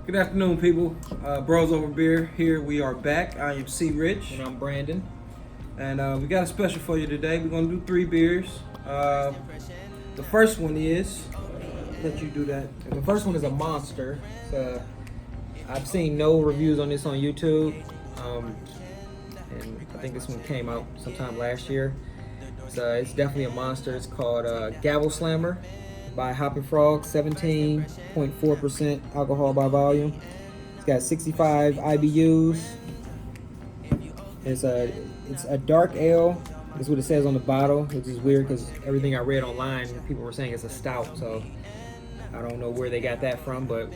Good afternoon, people. Bros Over Beer here. We are back. I am C. Rich. And I'm Brandon. And we got a special for you today. We're going to do 3 beers. The first one is... let you do that. The first one is a monster. I've seen no reviews on this on YouTube. And I think this one came out sometime last year. So it's definitely a monster. It's called Gavel Slammer by Hoppin, 17.4% alcohol by volume. It's got 65 IBUs. It's a dark ale. That's what it says on the bottle, which is weird because everything I read online, people were saying it's a stout. So I don't know where they got that from, but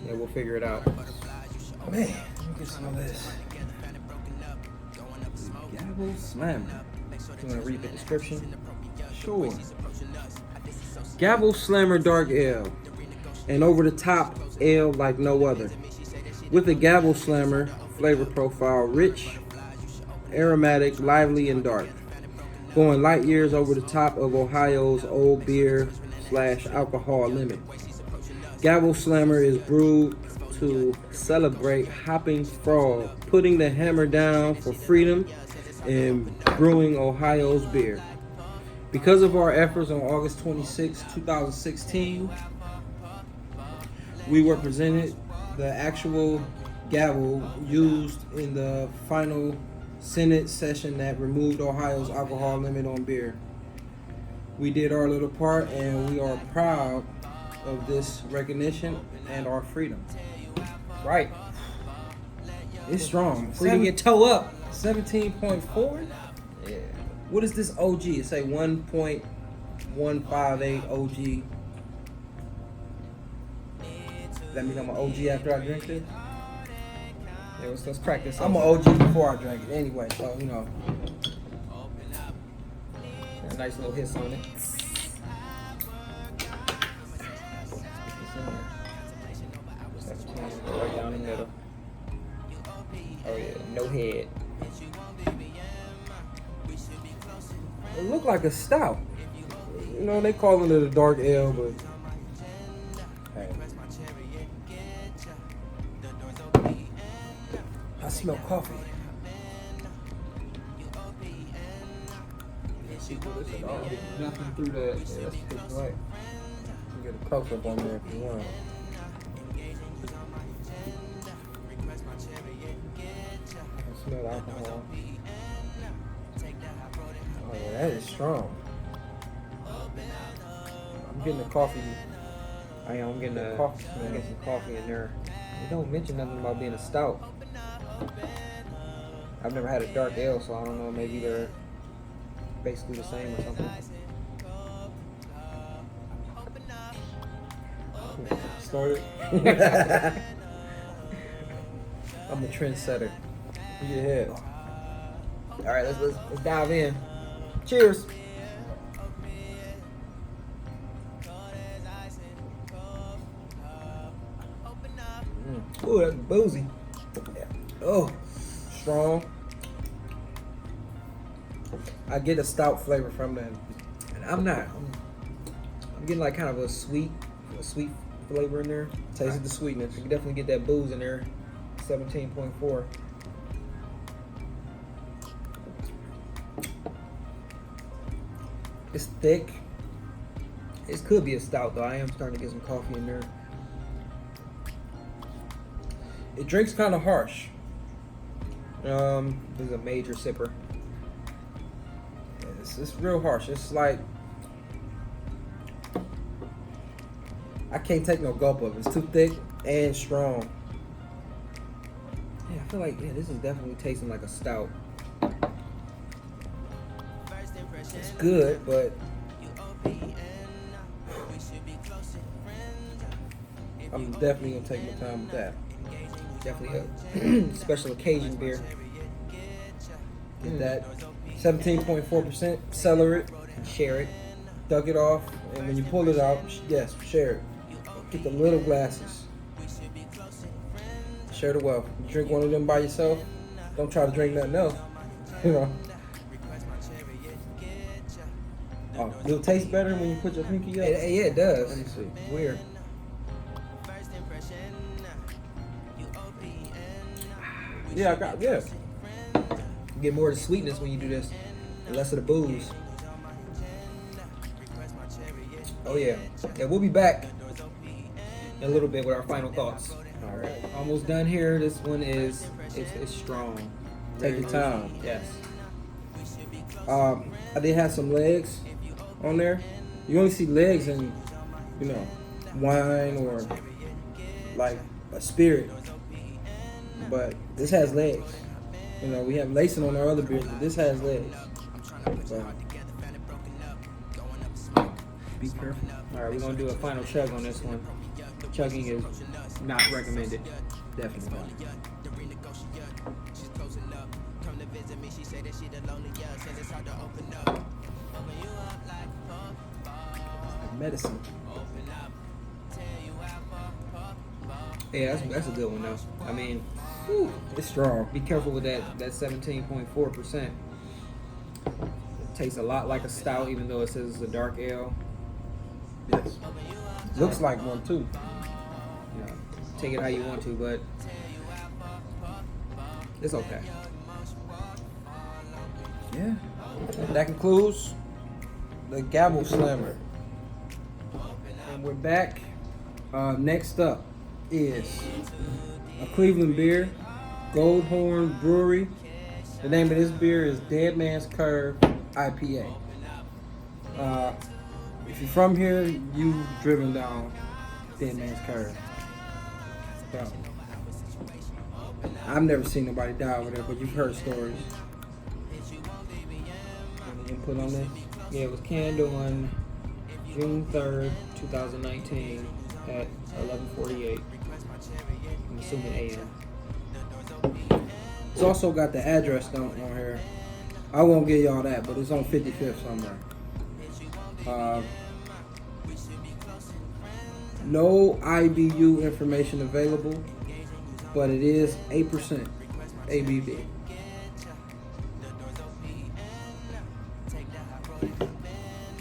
yeah, we'll figure it out. Man, let me get some of this. Gavel Slammer. You want to read the description? Sure. Gavel Slammer Dark Ale. An over-the-top ale like no other. With a Gavel Slammer flavor profile, rich, aromatic, lively, and dark. Going light years over the top of Ohio's old beer / alcohol limit. Gavel Slammer is brewed to celebrate Hoppin Frog, putting the hammer down for freedom and brewing Ohio's beer. Because of our efforts on August 26, 2016, we were presented the actual gavel used in the final Senate session that removed Ohio's alcohol limit on beer. We did our little part and we are proud of this recognition and our freedom. Right. It's strong. Free to get toe up. 17.4? Yeah. What is this OG? It say 1.158 OG. That mean I'm an OG after I drink this? Yeah, let's crack this. I'm an OG before I drink it anyway, so you know. A nice little hiss on it. Right down the middle. Oh yeah, no head. It look like a stout. You know, they calling it a dark ale, but hey. I smell coffee. Nothing through that. Yeah, that's pretty light. You get a close up on there if you want. I smell alcohol. Oh yeah, that is strong. I'm getting the coffee. I'm getting The a coffee I'm smell. getting some coffee in there. They don't mention nothing about being a stout. I've never had a dark ale, so I don't know. Maybe they're basically the same or something. Started. I'm a trendsetter. Yeah. All right, let's dive in. Cheers. Ooh, that's boozy. Oh, strong. I get a stout flavor from that. And I'm getting like kind of a sweet flavor in there. Tasted the sweetness. You can definitely get that booze in there. 17.4. It's thick. It could be a stout though. I am starting to get some coffee in there. It drinks kind of harsh. This is a major sipper. It's real harsh. It's like I can't take no gulp of it. It's too thick and strong. Yeah, I feel like this is definitely tasting like a stout. It's good, but I'm definitely gonna take my time with that. definitely a special occasion beer. Get that 17.4%. Cellar it, Share it. duck it off, and when you pull it out, yes, share it. Get the little glasses. Share the wealth. You drink one of them by yourself. Don't try to drink nothing else. You know. Oh, it'll taste better when you put your pinky up. Yeah, it does. Let me see. Weird. Yeah, I got You get more of the sweetness when you do this, and less of the booze. Oh yeah. Yeah, we'll be back in a little bit with our final thoughts. All right. Almost done here. This one is it's strong. Take your time. Yes. I did have some legs on there. You only see legs in, wine or like a spirit. But this has legs. We have lacing on our other beers, but this has legs. So, be careful. All right, we're gonna do a final chug on this one. Chugging is not recommended. Definitely not. Medicine. Yeah, that's a good one though. I mean, It's strong. be careful with that 17.4%. It tastes a lot like a stout, even though it says it's a dark ale. Yes. Looks like one too. You know, take it how you want to, but it's okay. Yeah. That concludes the Gavel Slammer. And we're back. Next up is a Cleveland beer, Goldhorn Brewery. The name of this beer is Dead Man's Curve IPA. If you're from here, you've driven down Dead Man's Curve. Probably. I've never seen nobody die over there, but you've heard stories. Any input on this? Yeah, it was canned on June 3rd, 2019 at 11:48. I'm assuming AM. It's also got the address on here. I won't give y'all that, but it's on 55th somewhere. No IBU information available, but it is 8% ABV.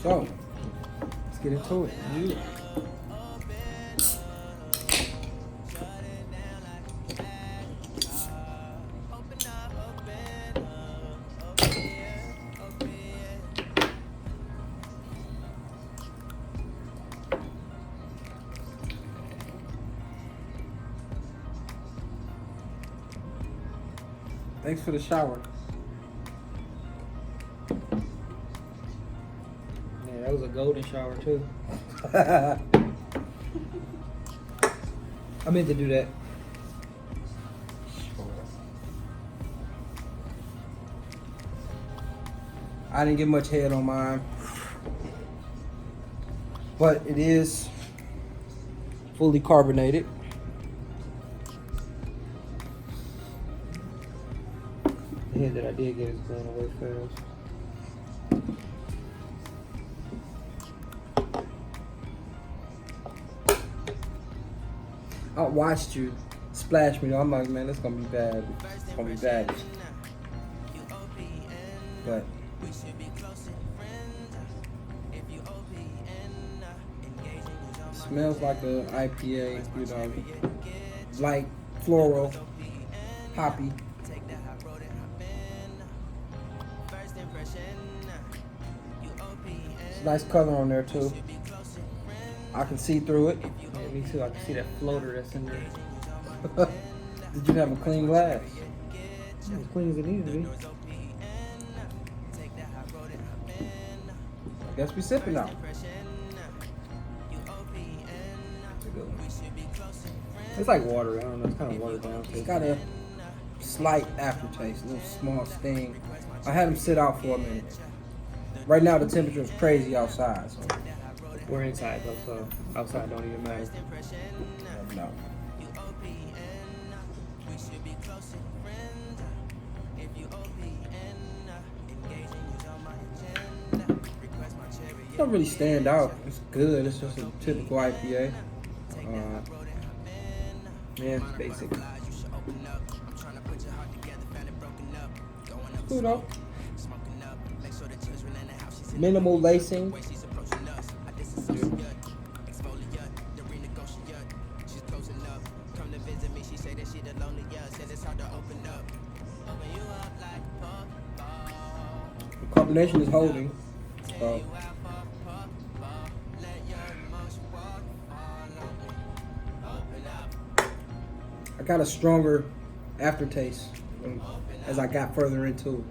So, let's get into it. Thanks for the shower. Yeah, that was a golden shower too. I meant to do that. I didn't get much head on mine, but it is fully carbonated. The head that I did get is going away fast. I watched you splash me though. I'm like, man, this gonna be bad. It's gonna be bad. But smells like a IPA, light, floral, hoppy. It's a nice color on there too. I can see through it. Yeah, me too. I can see that floater that's in there. Did you have a clean glass? As clean as it needs to be. I guess we sipping now. It's a good one. It's like water. I don't know. It's kind of watered down. It's got a slight aftertaste, a little small sting. I had them sit out for a minute. Right now the temperature is crazy outside, so We're inside though, so outside don't even matter. no. It don't really stand out. It's good. It's just a typical IPA. Yeah, it's basic. Cool though. Minimal lacing. carbonation is holding. So I got a stronger aftertaste as I got further into it.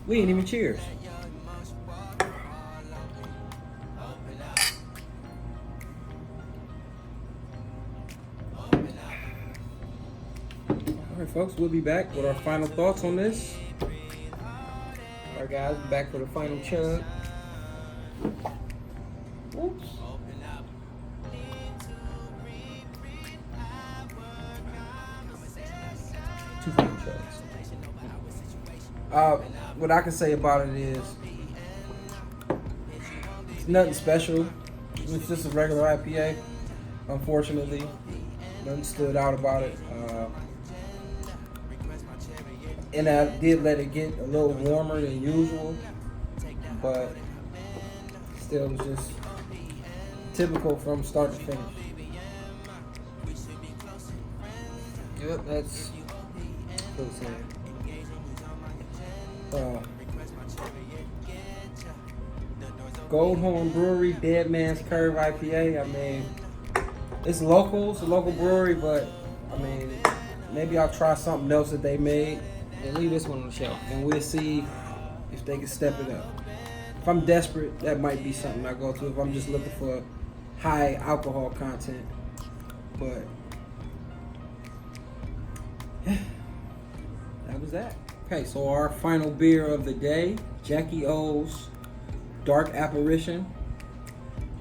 We ain't even cheers. Alright folks, we'll be back with our final thoughts on this. Alright guys, back for the final chug. Oops. Two final chugs. What I can say about it is it's nothing special. It's just a regular IPA. Unfortunately, nothing stood out about it. And I did let it get a little warmer than usual, but still was just typical from start to finish. Yep, that's what I'm saying. Goldhorn Brewery Dead Man's Curve IPA. I mean, it's local. It's a local brewery, but I mean, maybe I'll try something else that they made and leave this one on the shelf, and we'll see if they can step it up. If I'm desperate, that might be something I go to. If I'm just looking for high alcohol content, but yeah, that was that. Okay, so our final beer of the day, JackieO's Dark Apparition,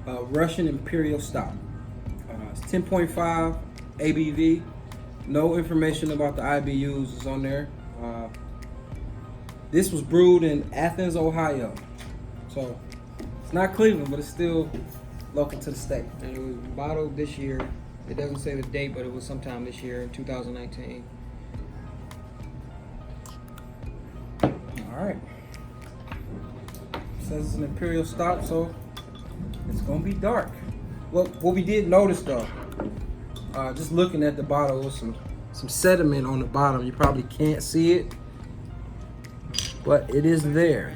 Russian Imperial Stout. It's 10.5 ABV. No information about the IBUs is on there. This was brewed in Athens, Ohio. So it's not Cleveland, but it's still local to the state. And it was bottled this year. It doesn't say the date, but it was sometime this year in 2019. All right. It says it's an Imperial Stout, so it's gonna be dark. Well, what we did notice though, just looking at the bottle, was some sediment on the bottom. You probably can't see it, but it is there.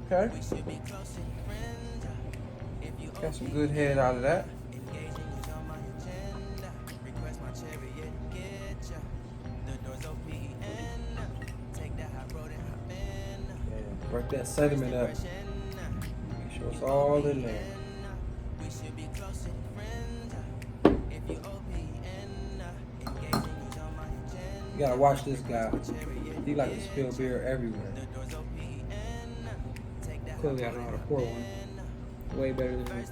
Okay. Got some good head out of that. Yeah, break that sediment up. Make sure it's all in there. You gotta watch this guy. He like to spill beer everywhere. Clearly I know how to pour one. Way better than me.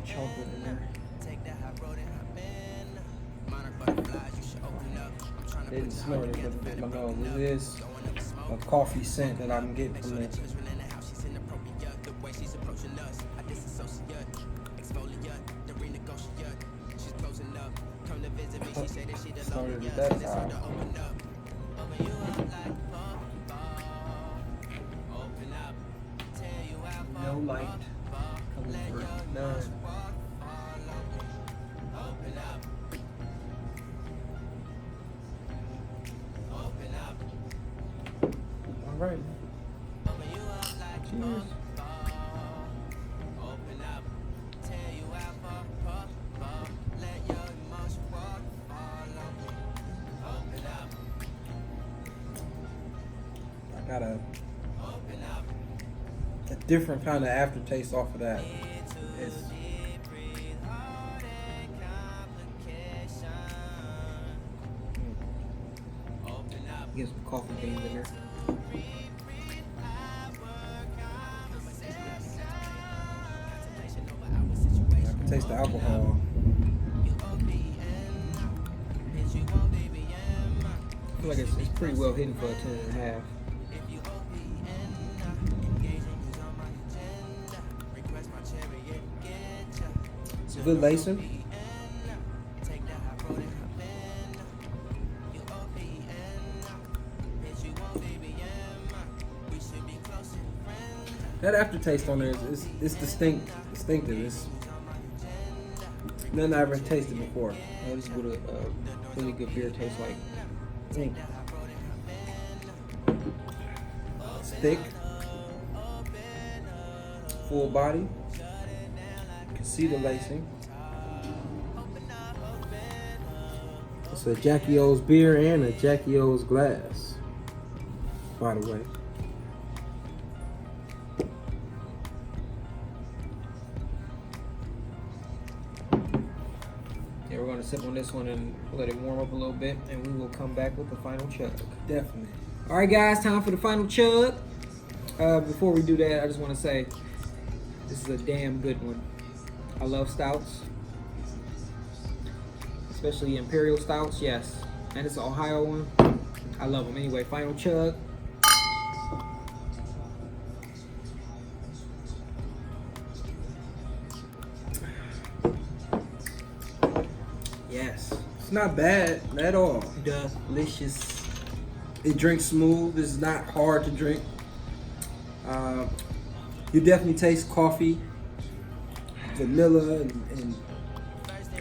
Chocolate in there. Didn't smell it, but I know it is a coffee scent that I'm getting from it. Started at that time. No light coming through. None. All right. Cheers. Got a different kind of aftertaste off of that. It's get some coffee beans in there. Taste the alcohol. I feel like it's pretty well hidden for a 10.5. It's a good lacing. That aftertaste on there is distinctive. It's nothing I ever tasted before. This is what a really good beer tastes like. It's thick, full body. You can see the lacing. It's a JackieO's beer and a JackieO's glass, by the way. Yeah, we're going to sip on this one and let it warm up a little bit, and we will come back with the final chug. Definitely. All right, guys, time for the final chug. Before we do that, I just want to say this is a damn good one. I love stouts, especially Imperial stouts, yes. And it's an Ohio one. I love them. Anyway, final chug. Yes. It's not bad at all. Delicious. It drinks smooth. It's not hard to drink. You definitely taste coffee, vanilla, and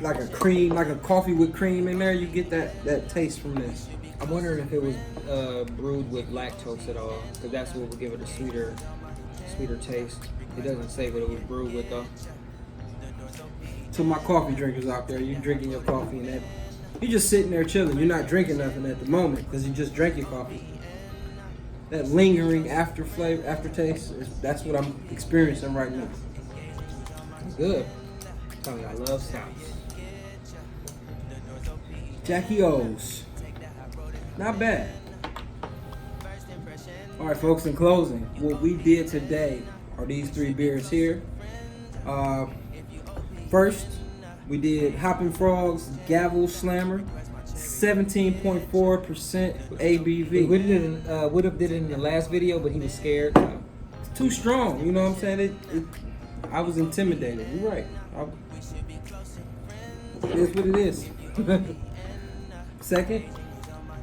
like a cream, like a coffee with cream in there. You get that taste from this. I'm wondering if it was brewed with lactose at all, because that's what would give it a sweeter taste. It doesn't say what it was brewed with though. To my coffee drinkers out there, you drinking your coffee and that you just sitting there chilling. You're not drinking nothing at the moment because you just drank your coffee. That lingering aftertaste, that's what I'm experiencing right now. Good. Tell me, I love stouts. JackieO's. Not bad. All right, folks, in closing, what we did today are these three beers here. First, we did Hoppin Frog's Gavel Slammer, 17.4% ABV. Would have did it in the last video, but he was scared. It's too strong, you know what I'm saying? I was intimidated. You're right. It is what it is. Second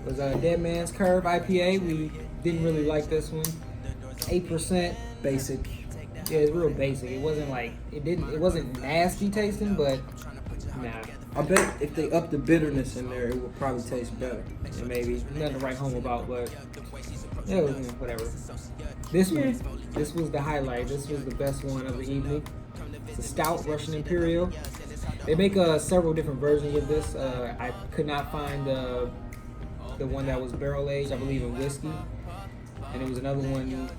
was Dead Man's Curve IPA. We didn't really like this one. 8%. Basic. Yeah, it's real basic. It wasn't like it wasn't nasty tasting, but nah. I bet if they up the bitterness in there, it would probably taste better. And maybe nothing to write home about, but yeah, it was, whatever. This was the highlight. This was the best one of the evening. It's a stout Russian Imperial. They make several different versions of this. I could not find the one that was barrel aged, I believe, in whiskey, and it was another one.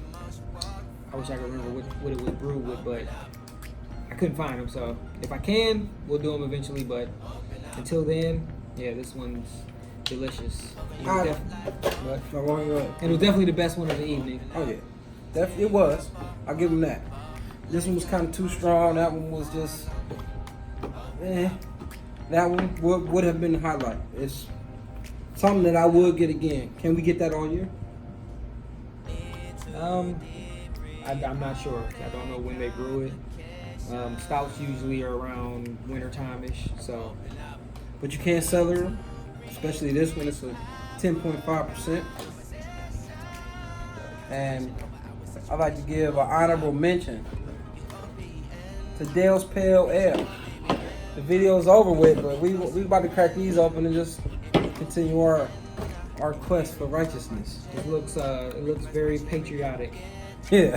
I wish I could remember what it was brewed with, but I couldn't find them. So if I can, we'll do them eventually. But until then, yeah, this one's delicious. It was and it was definitely the best one of the evening. Oh yeah, it was. I'll give them that. This one was kind of too strong. That one was just, That one would have been the highlight. It's something that I would get again. Can we get that all year? I'm not sure. I don't know when they brew it. Stouts usually are around winter time-ish, so. But you can't sell them, especially this one. It's a 10.5%. And I'd like to give an honorable mention to Dale's Pale Ale. The video's over with, but we about to crack these open and just continue our quest for righteousness. It looks very patriotic. Yeah.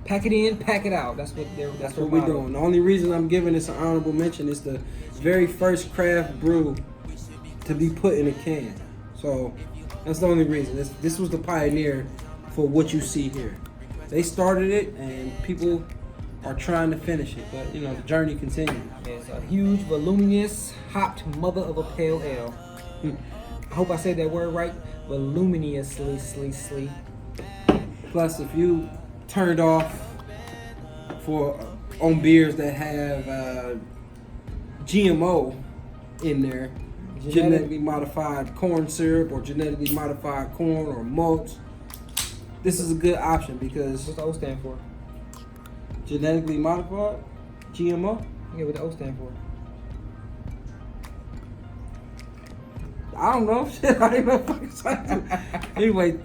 Pack it in, pack it out. That's what we're doing. The only reason I'm giving this an honorable mention is the very first craft brew to be put in a can. So that's the only reason. This was the pioneer for what you see here. They started it, and people are trying to finish it, but the journey continues. It's a huge, voluminous, hopped mother of a pale ale. I hope I said that word right. Voluminously. Plus, if you turned off for on beers that have GMO in there, genetically modified corn syrup or genetically modified corn or malts. This is a good option because What's the O stand for? genetically modified GMO. Yeah, what the O stand for? I don't know. Shit, I ain't no fucking scientist. Anyway,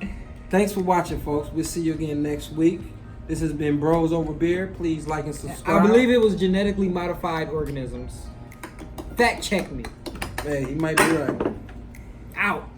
thanks for watching, folks. We'll see you again next week. This has been Bros Over Beer. Please like and subscribe. I believe it was genetically modified organisms. Fact check me. Hey, he might be right. Out.